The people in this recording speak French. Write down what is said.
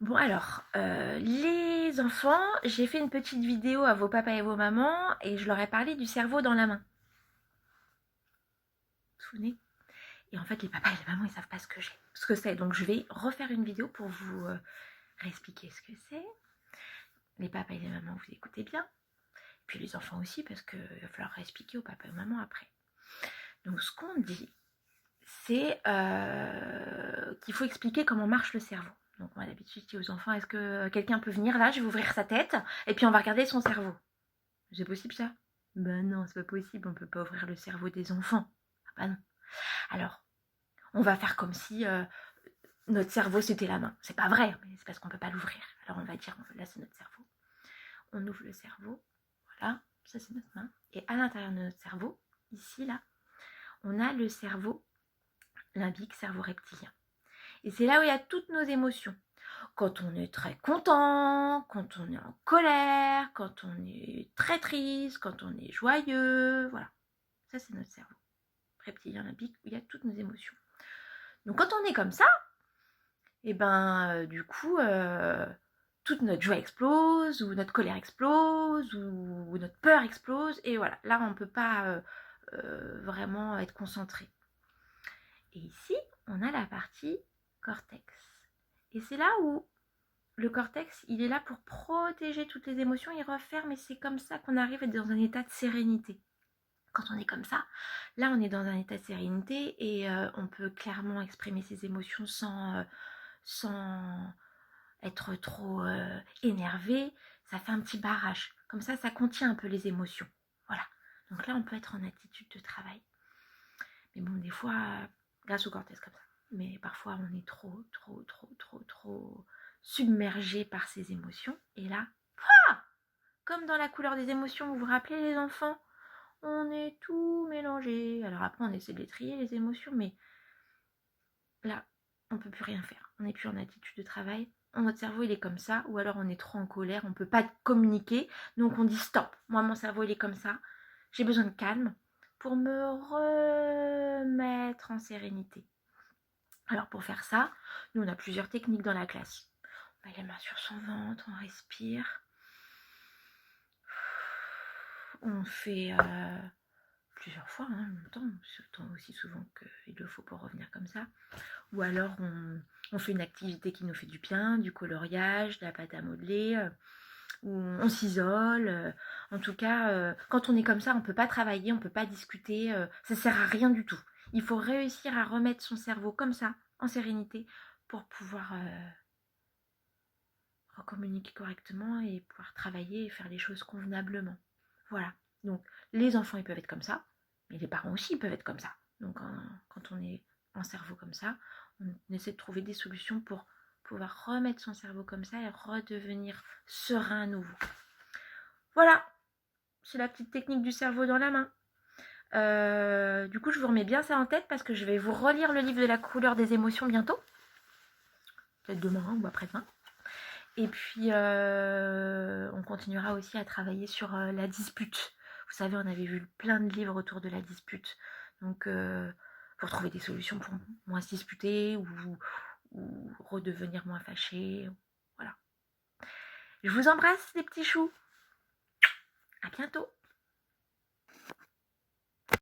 Bon alors, les enfants, j'ai fait une petite vidéo à vos papas et vos mamans et je leur ai parlé du cerveau dans la main. Vous vous souvenez? Et en fait, les papas et les mamans, ils savent pas ce que c'est. Donc je vais refaire une vidéo pour vous réexpliquer ce que c'est. Les papas et les mamans, vous écoutez bien. Puis les enfants aussi, parce qu'il va falloir réexpliquer aux papas et aux mamans après. Donc ce qu'on dit, c'est qu'il faut expliquer comment marche le cerveau. Donc moi d'habitude je dis aux enfants, est-ce que quelqu'un peut venir là, je vais ouvrir sa tête et puis on va regarder son cerveau. C'est possible ça? Ben non, c'est pas possible, on peut pas ouvrir le cerveau des enfants. Ah bah non. Alors, on va faire comme si notre cerveau c'était la main. C'est pas vrai, mais c'est parce qu'on peut pas l'ouvrir. Alors on va dire, là c'est notre cerveau. On ouvre le cerveau, voilà, ça c'est notre main. Et à l'intérieur de notre cerveau, ici là, on a le cerveau limbique, cerveau reptilien. Et c'est là où il y a toutes nos émotions. Quand on est très content, quand on est en colère, quand on est très triste, quand on est joyeux, voilà. Ça, c'est notre cerveau reptilien limbique où il y a toutes nos émotions. Donc quand on est comme ça, et ben du coup, toute notre joie explose, ou notre colère explose, ou notre peur explose, et voilà. Là, on ne peut pas vraiment être concentré. Et ici, on a la partie cortex. Et c'est là où le cortex, il est là pour protéger toutes les émotions, il referme, et c'est comme ça qu'on arrive à être dans un état de sérénité. Quand on est comme ça, là on est dans un état de sérénité et on peut clairement exprimer ses émotions sans être trop énervé. Ça fait un petit barrage. Comme ça contient un peu les émotions. Voilà. Donc là, on peut être en attitude de travail. Mais bon, des fois, grâce au cortex comme ça. Mais parfois, on est trop submergé par ses émotions. Et là, comme dans la couleur des émotions, vous vous rappelez les enfants, on est tout mélangé. Alors après, on essaie de les trier, les émotions, mais là, on peut plus rien faire. On n'est plus en attitude de travail. Notre cerveau, il est comme ça, ou alors on est trop en colère, on ne peut pas communiquer, donc on dit stop. Moi, mon cerveau, il est comme ça. J'ai besoin de calme pour me remettre en sérénité. Alors pour faire ça, nous, on a plusieurs techniques dans la classe. On met les mains sur son ventre, on respire. On fait plusieurs fois, hein, longtemps, aussi souvent qu'il le faut pour revenir comme ça. Ou alors on fait une activité qui nous fait du bien, du coloriage, de la pâte à modeler, ou on s'isole. En tout cas, quand on est comme ça, on ne peut pas travailler, on ne peut pas discuter, ça ne sert à rien du tout. Il faut réussir à remettre son cerveau comme ça, en sérénité, pour pouvoir recommuniquer correctement et pouvoir travailler et faire les choses convenablement. Voilà. Donc les enfants, ils peuvent être comme ça, mais les parents aussi, ils peuvent être comme ça. Donc quand on est en cerveau comme ça, on essaie de trouver des solutions pour pouvoir remettre son cerveau comme ça et redevenir serein à nouveau. Voilà, c'est la petite technique du cerveau dans la main. Du coup, je vous remets bien ça en tête parce que je vais vous relire le livre de la couleur des émotions bientôt. Peut-être demain ou après-demain. Et puis, on continuera aussi à travailler sur la dispute. Vous savez, on avait vu plein de livres autour de la dispute. Donc, pour trouver des solutions pour moins se disputer ou redevenir moins fâché. Voilà. Je vous embrasse, les petits choux. À bientôt.